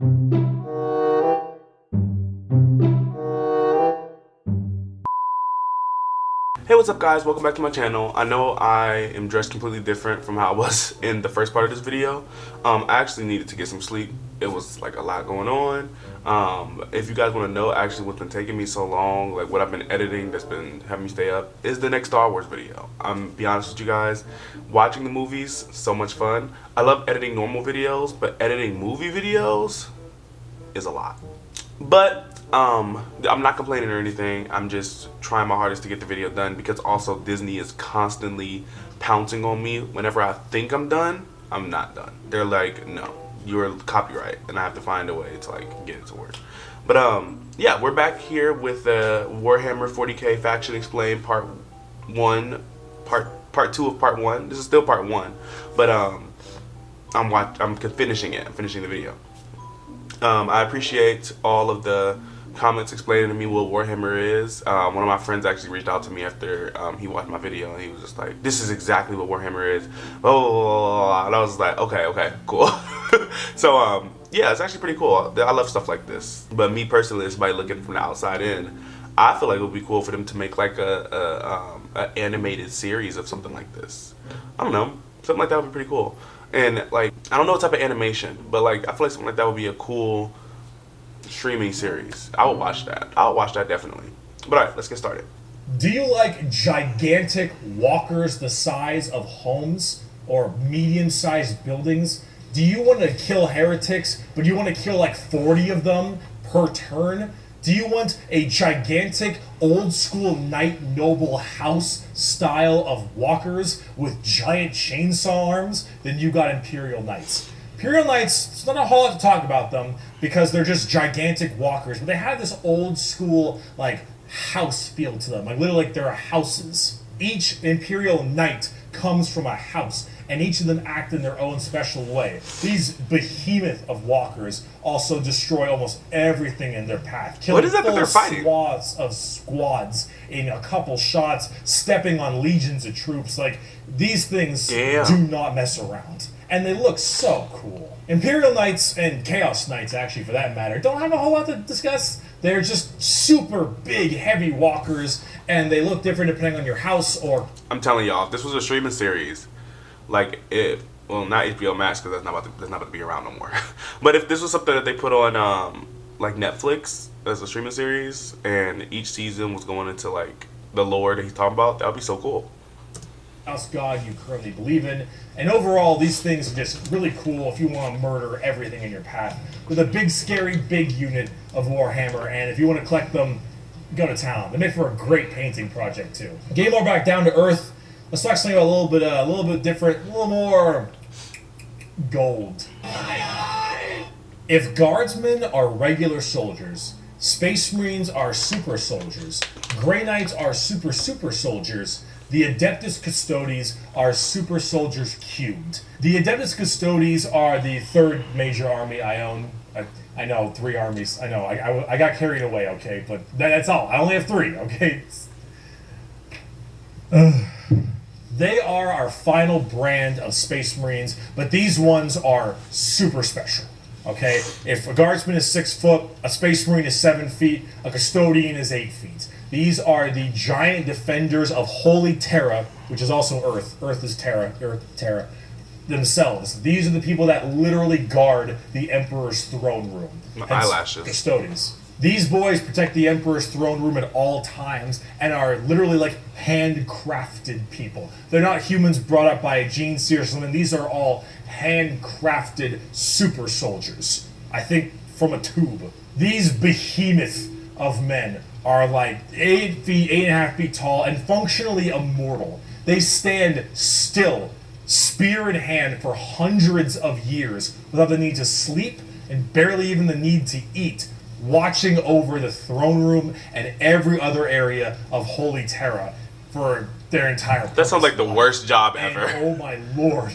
Hey, what's up guys? Welcome back to my channel. I know I am dressed completely different from how I was in the first part of this video. I actually needed to get some sleep. It was like a lot going on. If you guys want to know actually what's been taking me so long, like what I've been editing that's been having me stay up, is the next Star Wars video. I'm be honest with you guys, watching the movies, so much fun. I love editing normal videos, but editing movie videos is a lot. But I'm not complaining or anything. I'm just trying my hardest to get the video done, because also Disney is constantly pouncing on me whenever I think I'm done. I'm not done. They're like, no, you're copyright, and I have to find a way to like get it to work. But yeah, we're back here with the Warhammer 40k Faction Explained part 1, part 2 of part 1. This is still part 1, but I'm finishing it. I'm finishing the video. I appreciate all of the comments explaining to me what Warhammer is. One of my friends actually reached out to me after he watched my video, and he was just like, this is exactly what Warhammer is. Oh, and I was like, okay, cool. So yeah, it's actually pretty cool. I love stuff like this. But me personally, as somebody looking from the outside in, I feel like it would be cool for them to make like a animated series of something like this. I don't know, something like that would be pretty cool. And like, I don't know what type of animation, but like, I feel like something like that would be a cool streaming series. I would watch that. I would watch that definitely. But alright, let's get started. Do you like gigantic walkers the size of homes or medium-sized buildings? Do you want to kill heretics, but you want to kill like 40 of them per turn? Do you want a gigantic old-school knight noble house style of walkers with giant chainsaw arms? Then you got Imperial Knights. Imperial Knights, it's not a whole lot to talk about them because they're just gigantic walkers, but they have this old-school like house feel to them. Like literally, like they're houses. Each Imperial Knight comes from a house, and each of them act in their own special way. These behemoth of walkers also destroy almost everything in their path, killing What is that they're fighting? swaths of squads in a couple shots, stepping on legions of troops. Like, these things do not mess around. And they look so cool. Imperial Knights and Chaos Knights, actually, for that matter, don't have a whole lot to discuss. They're just super big, heavy walkers, and they look different depending on your house or... I'm telling y'all, if this was a streaming series, like well, not HBO Max, because that's not about to be around no more. But if this was something that they put on like Netflix as a streaming series, and each season was going into like the lore that he's talking about, that would be so cool. House god you currently believe in, and overall these things are just really cool if you want to murder everything in your path with a big scary big unit of Warhammer. And if you want to collect them, go to town. They make for a great painting project too. Game lore back down to earth. Let's talk something a little bit different, a little more gold. If guardsmen are regular soldiers, space marines are super soldiers, Grey Knights are super soldiers, the Adeptus Custodes are super soldiers cubed. The Adeptus Custodes are the third major army I own. I know, 3 armies. I know, I got carried away, okay? But that's all. I only have 3, okay? They are our final brand of Space Marines, but these ones are super special, okay? If a Guardsman is 6 foot, a Space Marine is 7 feet, a Custodian is 8 feet. These are the giant defenders of Holy Terra, which is also Earth. Earth is Terra, Terra themselves. These are the people that literally guard the Emperor's throne room. My eyelashes. Custodians. These boys protect the Emperor's throne room at all times and are literally like handcrafted people. They're not humans brought up by a gene seer or something. These are all handcrafted super soldiers. I think from a tube. These behemoth of men are like 8 feet, 8.5 feet tall, and functionally immortal. They stand still, spear in hand, for hundreds of years without the need to sleep and barely even the need to eat, watching over the throne room and every other area of Holy Terra for their entire That sounds like the worst job and, ever. oh my lord,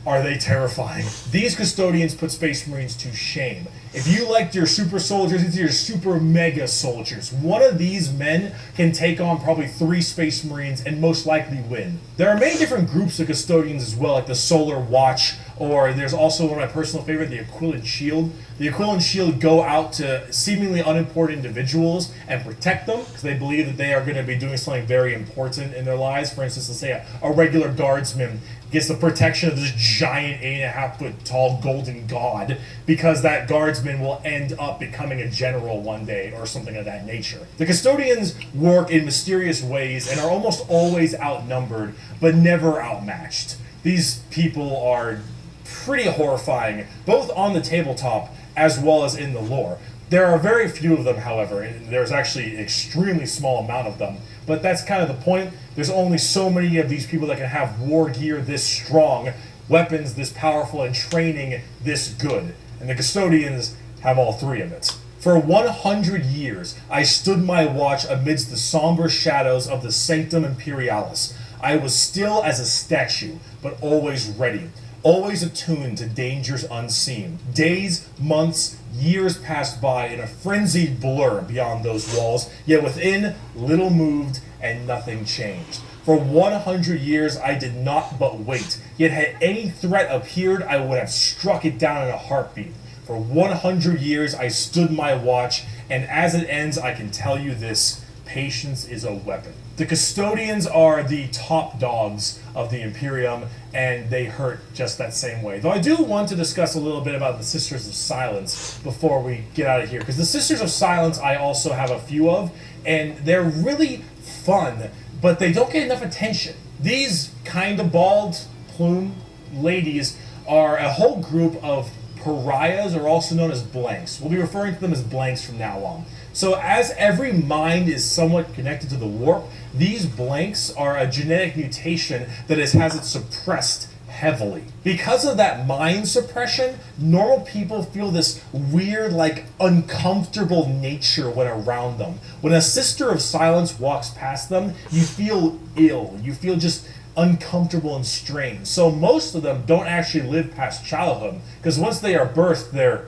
are they terrifying. These Custodians put Space Marines to shame. If you liked your super soldiers, these are your super mega soldiers. One of these men can take on probably 3 Space Marines and most likely win. There are many different groups of Custodians as well, like the Solar Watch, Or there's also one of my personal favorite, the Aquilid Shield. The Aquilid Shield go out to seemingly unimportant individuals and protect them because they believe that they are going to be doing something very important in their lives. For instance, let's say a regular guardsman gets the protection of this giant 8.5-foot tall golden god because that guardsman will end up becoming a general one day or something of that nature. The custodians work in mysterious ways and are almost always outnumbered but never outmatched. These people are pretty horrifying, both on the tabletop as well as in the lore. There are very few of them, however, and there's actually an extremely small amount of them, but that's kind of the point. There's only so many of these people that can have war gear this strong, weapons this powerful, and training this good, and the custodians have all three of it. For 100 years, I stood my watch amidst the somber shadows of the Sanctum Imperialis. I was still as a statue, but always ready, always attuned to dangers unseen. Days, months, years passed by in a frenzied blur beyond those walls, yet within, little moved and nothing changed. For 100 years I did not but wait, yet had any threat appeared, I would have struck it down in a heartbeat. For 100 years I stood my watch, and as it ends I can tell you this: patience is a weapon. The custodians are the top dogs of the Imperium, and they hurt just that same way. Though I do want to discuss a little bit about the Sisters of Silence before we get out of here, because the Sisters of Silence I also have a few of, and they're really fun, but they don't get enough attention. These kind of bald plume ladies are a whole group of pariahs, or also known as blanks. We'll be referring to them as blanks from now on. So as every mind is somewhat connected to the warp, these blanks are a genetic mutation that has it suppressed heavily. Because of that mind suppression, normal people feel this weird, like, uncomfortable nature when around them. When a Sister of Silence walks past them, you feel ill. You feel just uncomfortable and strange. So most of them don't actually live past childhood, because once they are birthed, they're,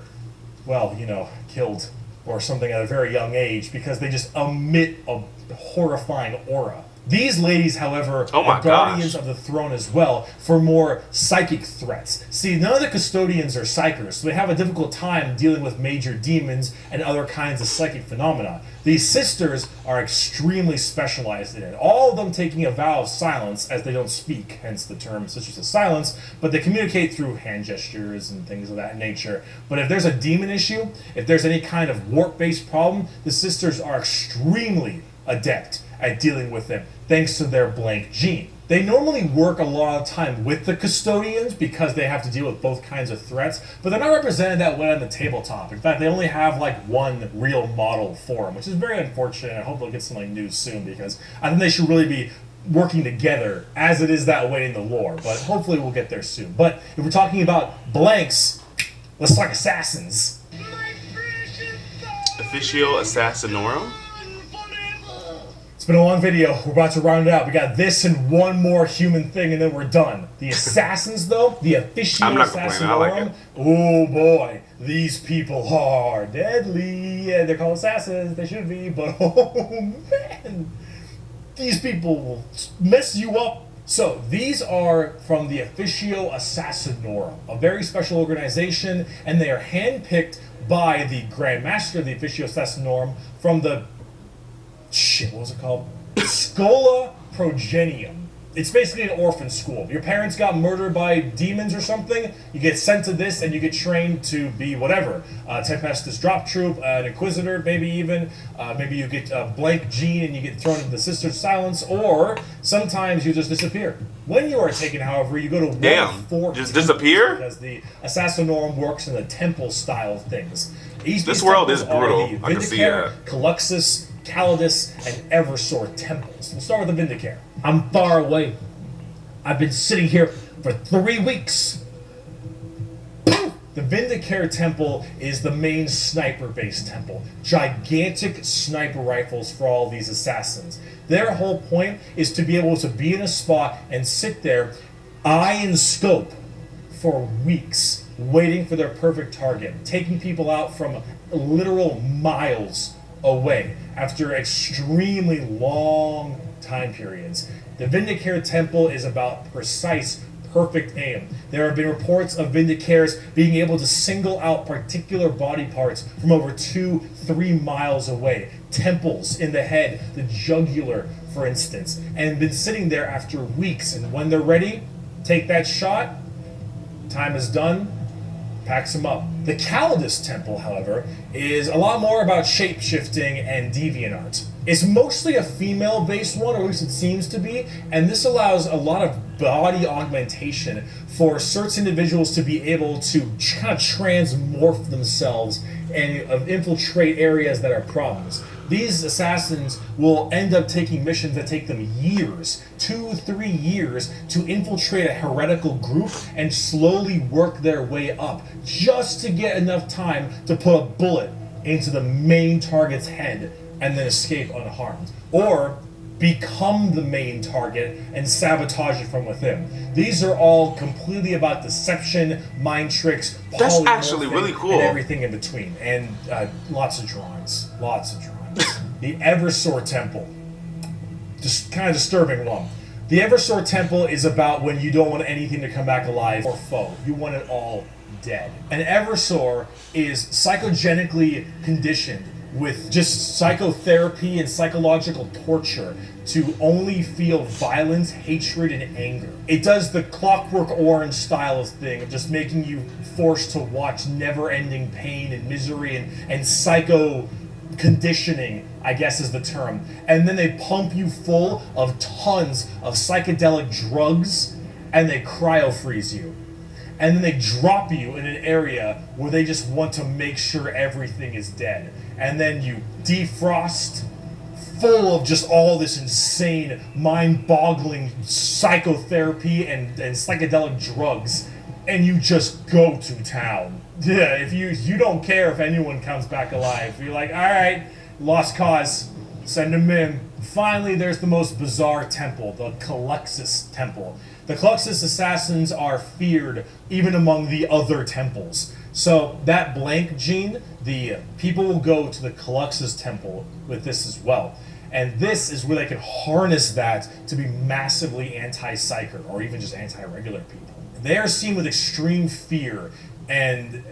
well, you know, killed or something at a very young age, because they just emit a horrifying aura. These ladies, however, are guardians of the throne as well for more psychic threats. See, none of the custodians are psychers, so they have a difficult time dealing with major demons and other kinds of psychic phenomena. These sisters are extremely specialized in it, all of them taking a vow of silence as they don't speak, hence the term Sisters of Silence, but they communicate through hand gestures and things of that nature. But if there's a demon issue, if there's any kind of warp-based problem, the sisters are extremely adept at dealing with them, thanks to their blank gene. They normally work a lot of time with the custodians because they have to deal with both kinds of threats, but they're not represented that way on the tabletop. In fact, they only have like one real model for them, which is very unfortunate. I hope they'll get some like news soon, because I think they should really be working together as it is that way in the lore, but hopefully we'll get there soon. But if we're talking about blanks, let's talk assassins. Officio Assassinorum? It's been a long video. We're about to round it out. We got this and one more human thing, and then we're done. The assassins, though, the Officio Assassinorum. Oh boy, these people are deadly. Yeah, they're called assassins. They should be, but oh man, these people will mess you up. So these are from the Officio Assassinorum, a very special organization, and they are handpicked by the Grand Master of the Officio Assassinorum from the what was it called? Schola Progenium. It's basically an orphan school. If your parents got murdered by demons or something, you get sent to this and you get trained to be whatever. Tempestus Drop Troop, an Inquisitor, maybe even. Maybe you get a blank gene and you get thrown into the Sisters of Silence, or sometimes you just disappear. When you are taken, however, you go to Damn, just disappear? Because the Assassinorum works in the temple style of things. This world is brutal. I can see that. Caluxus, Calidus, and Eversor temples. We'll start with the Vindicare. I'm far away. I've been sitting here for 3 weeks. The Vindicare temple is the main sniper-based temple. Gigantic sniper rifles for all these assassins. Their whole point is to be able to be in a spot and sit there, eye and scope, for weeks, waiting for their perfect target, taking people out from literal miles away after extremely long time periods. The Vindicare Temple is about precise, perfect aim. There have been reports of Vindicares being able to single out particular body parts from over 2-3 miles away. Temples in the head, the jugular, for instance, and been sitting there after weeks. And when they're ready, take that shot, time is done, packs them up. The Calidus Temple, however, is a lot more about shape-shifting and deviant art. It's mostly a female-based one, or at least it seems to be, and this allows a lot of body augmentation for certain individuals to be able to kind of transmorph themselves and infiltrate areas that are problems. These assassins will end up taking missions that take them years, 2-3 years, to infiltrate a heretical group and slowly work their way up, just to get enough time to put a bullet into the main target's head and then escape unharmed. Or become the main target and sabotage it from within. These are all completely about deception, mind tricks, that's actually really cool, and everything in between. And lots of drawings. The Eversor Temple. Just kind of disturbing one. The Eversor Temple is about when you don't want anything to come back alive or foe. You want it all dead. An Eversor is psychogenically conditioned with just psychotherapy and psychological torture to only feel violence, hatred, and anger. It does the Clockwork Orange style of thing of just making you forced to watch never-ending pain and misery and psycho conditioning, I guess is the term. And then they pump you full of tons of psychedelic drugs and they cryo-freeze you. And then they drop you in an area where they just want to make sure everything is dead. And then you defrost, full of just all this insane, mind-boggling psychotherapy and psychedelic drugs, and you just go to town. Yeah, if you don't care if anyone comes back alive. You're like, all right, lost cause, send them in. Finally, there's the most bizarre temple, the Caluxus Temple. The Caluxus assassins are feared even among the other temples. So that blank gene, the people will go to the Caluxus Temple with this as well. And this is where they can harness that to be massively anti-psyker, or even just anti-regular people. They are seen with extreme fear and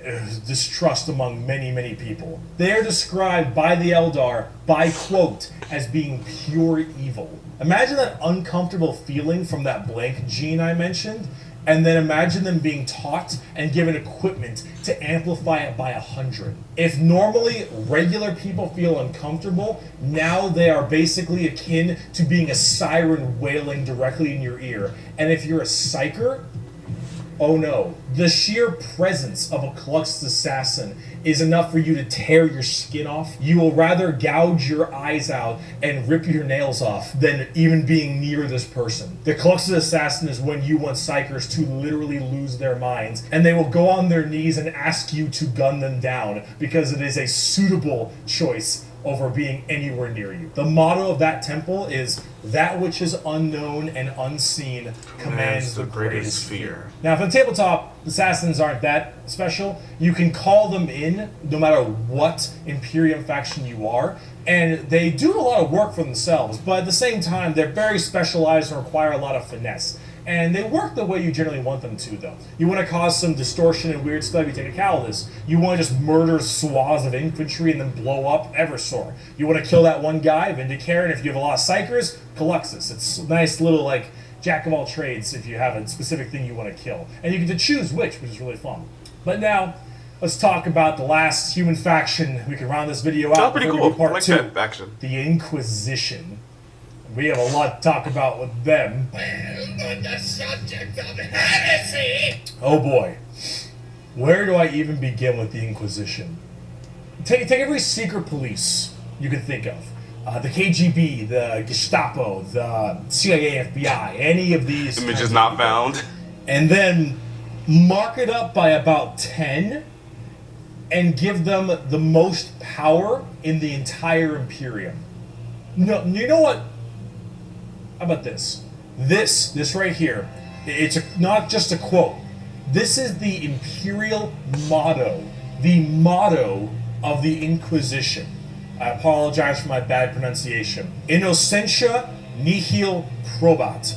distrust among many, many people. They are described by the Eldar, by quote, as being pure evil. Imagine that uncomfortable feeling from that blank gene I mentioned, and then imagine them being taught and given equipment to amplify it by 100. If normally regular people feel uncomfortable, now they are basically akin to being a siren wailing directly in your ear. And if you're a psyker, oh no. The sheer presence of a Caluxus assassin is enough for you to tear your skin off. You will rather gouge your eyes out and rip your nails off than even being near this person. The Caluxus assassin is when you want psychers to literally lose their minds, and they will go on their knees and ask you to gun them down because it is a suitable choice over being anywhere near you. The motto of that temple is, that which is unknown and unseen commands the greatest fear. Now, for the tabletop, assassins aren't that special. You can call them in no matter what Imperium faction you are, and they do a lot of work for themselves, but at the same time, they're very specialized and require a lot of finesse. And they work the way you generally want them to, though. You want to cause some distortion and weird stuff, you take a Calidus. You want to just murder swaths of infantry and then blow up Eversor. You want to kill that one guy, Vindicare, and if you have a lot of psychers, Caluxus. It's a nice little, like, jack of all trades if you have a specific thing you want to kill. And you get to choose which is really fun. But now, let's talk about the last human faction. We can round this video out. Oh, pretty cool. Part I like 2. that faction. The Inquisition. We have a lot to talk about with them. On the subject of heresy! Oh boy. Where do I even begin with the Inquisition? Take every secret police you can think of. The KGB, the Gestapo, the CIA, FBI, any of these. Images not found. And then mark it up by about 10 and give them the most power in the entire Imperium. No, you know what? How about this? This right here, it's not just a quote. This is the Imperial motto, the motto of the Inquisition. I apologize for my bad pronunciation. Innocentia nihil probat.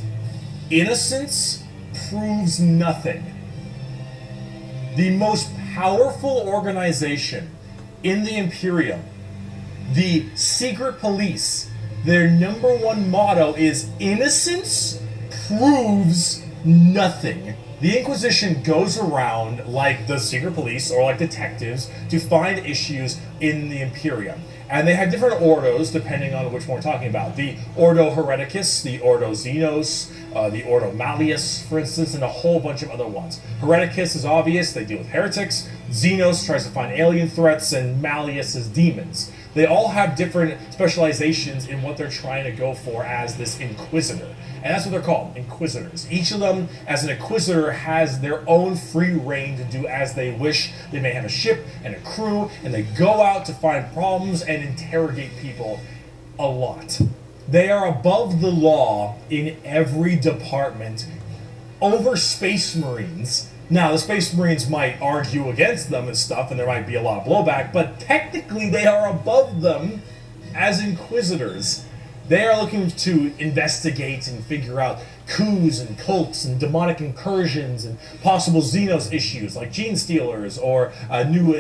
Innocence proves nothing. The most powerful organization in the Imperium, the secret police, their number one motto is innocence proves nothing. The Inquisition goes around like the secret police or like detectives to find issues in the Imperium. And they have different ordos depending on which one we're talking about. The Ordo Hereticus, the Ordo Xenos, the Ordo Malleus, for instance, and a whole bunch of other ones. Hereticus is obvious, they deal with heretics. Xenos tries to find alien threats, and Malleus is demons. They all have different specializations in what they're trying to go for as this Inquisitor. And that's what they're called, Inquisitors. Each of them, as an Inquisitor, has their own free reign to do as they wish. They may have a ship and a crew, and they go out to find problems and interrogate people a lot. They are above the law in every department over Space Marines. Now, the Space Marines might argue against them and stuff, and there might be a lot of blowback, but technically they are above them as Inquisitors. They are looking to investigate and figure out coups and cults and demonic incursions and possible Xenos issues like gene stealers or a new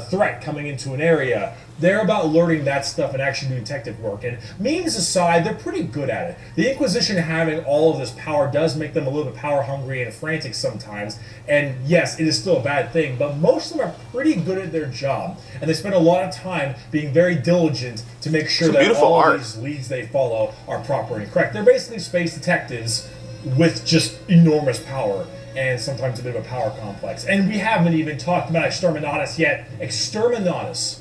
threat coming into an area. They're about learning that stuff and actually doing detective work. And memes aside, they're pretty good at it. The Inquisition having all of this power does make them a little bit power hungry and frantic sometimes. And yes, it is still a bad thing, but most of them are pretty good at their job. And they spend a lot of time being very diligent to make sure that all of these leads they follow are proper and correct. They're basically space detectives with just enormous power and sometimes a bit of a power complex. And we haven't even talked about Exterminatus yet. Exterminatus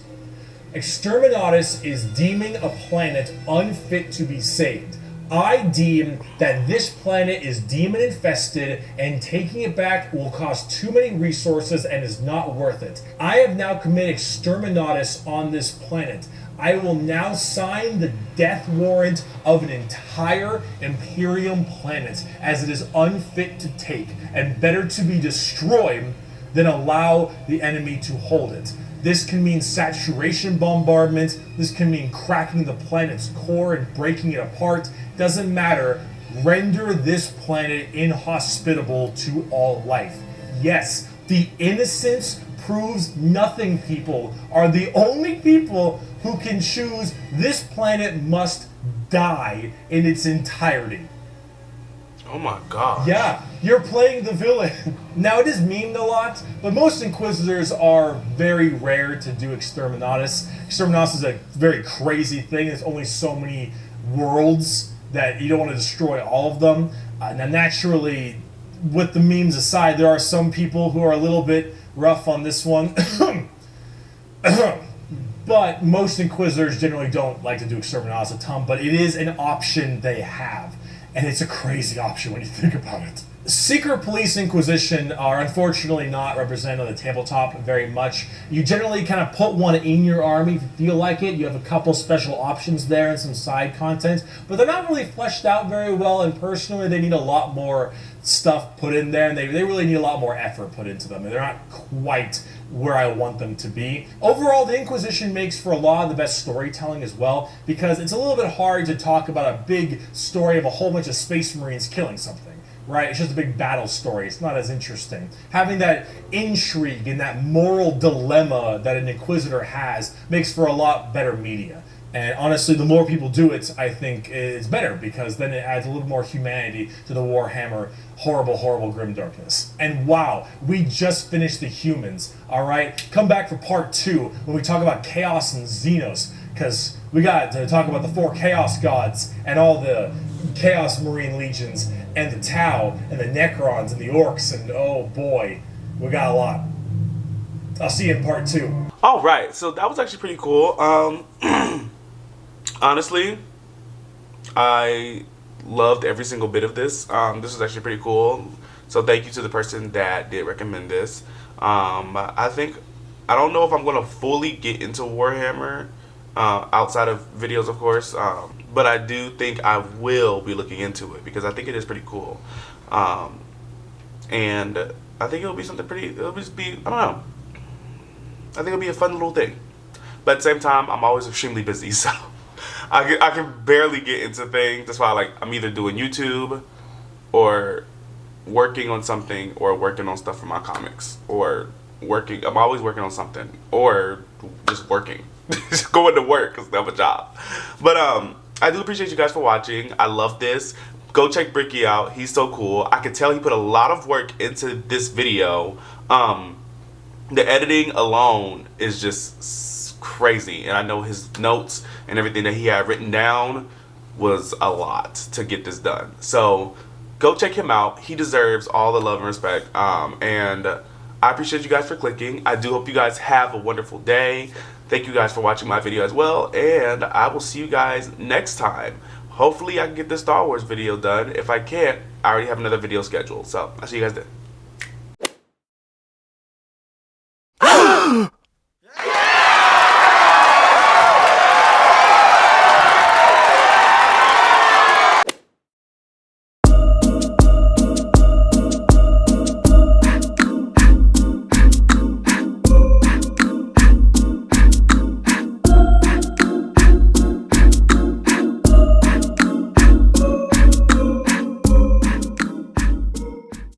is deeming a planet unfit to be saved. I deem that this planet is demon infested and taking it back will cost too many resources and is not worth it. I have now committed Exterminatus on this planet. I will now sign the death warrant of an entire Imperium planet as it is unfit to take and better to be destroyed than allow the enemy to hold it. This can mean saturation bombardment. This can mean cracking the planet's core and breaking it apart. Doesn't matter. Render this planet inhospitable to all life. Yes, the innocence proves nothing people are the only people who can choose this planet must die in its entirety. Oh my god. Yeah, you're playing the villain. Now, it is memed a lot, but most Inquisitors are very rare to do Exterminatus. Exterminatus is a very crazy thing. There's only so many worlds that you don't want to destroy all of them. Now, naturally, with the memes aside, there are some people who are a little bit rough on this one. But most Inquisitors generally don't like to do Exterminatus a ton, but it is an option they have. And it's a crazy option when you think about it. Secret Police Inquisition are unfortunately not represented on the tabletop very much. You generally kind of put one in your army if you feel like it. You have a couple special options there and some side content, but they're not really fleshed out very well, and personally they need a lot more stuff put in there, and they really need a lot more effort put into them, and they're not quite where I want them to be. Overall, the Inquisition makes for a lot of the best storytelling as well, because it's a little bit hard to talk about a big story of a whole bunch of Space Marines killing something. Right, it's just a big battle story. It's not as interesting. Having that intrigue and that moral dilemma that an Inquisitor has makes for a lot better media. And honestly, the more people do it, I think it's better, because then it adds a little more humanity to the Warhammer horrible, horrible grimdarkness. And wow, we just finished the humans, alright? Come back for part 2 when we talk about Chaos and Xenos, because we got to talk about the 4 Chaos Gods and all the Chaos Marine Legions and the Tau and the Necrons and the Orcs, and oh boy, we got a lot. I'll see you in part 2. Alright, so that was actually pretty cool. Honestly, I loved every single bit of this. This was actually pretty cool. So thank you to the person that did recommend this. I don't know if I'm going to fully get into Warhammer outside of videos, of course. But I do think I will be looking into it, because I think it is pretty cool. And I think it'll be something pretty, it'll just be, I don't know. I think it'll be a fun little thing. But at the same time, I'm always extremely busy, so I can barely get into things. That's why I'm either doing YouTube or working on something or working on stuff for my comics or working. I'm always working on something or just working, just going to work because I have a job. But I do appreciate you guys for watching. I love this. Go check Bricky out. He's so cool. I could tell he put a lot of work into this video. The editing alone is just crazy, and I know his notes and everything that he had written down was a lot to get this done. So go check him out. He deserves all the love and respect. And I appreciate you guys for clicking. I do hope you guys have a wonderful day. Thank you guys for watching my video as well, and I will see you guys next time. Hopefully I can get this Star Wars video done. If I can't, I already have another video scheduled. So I'll see you guys then.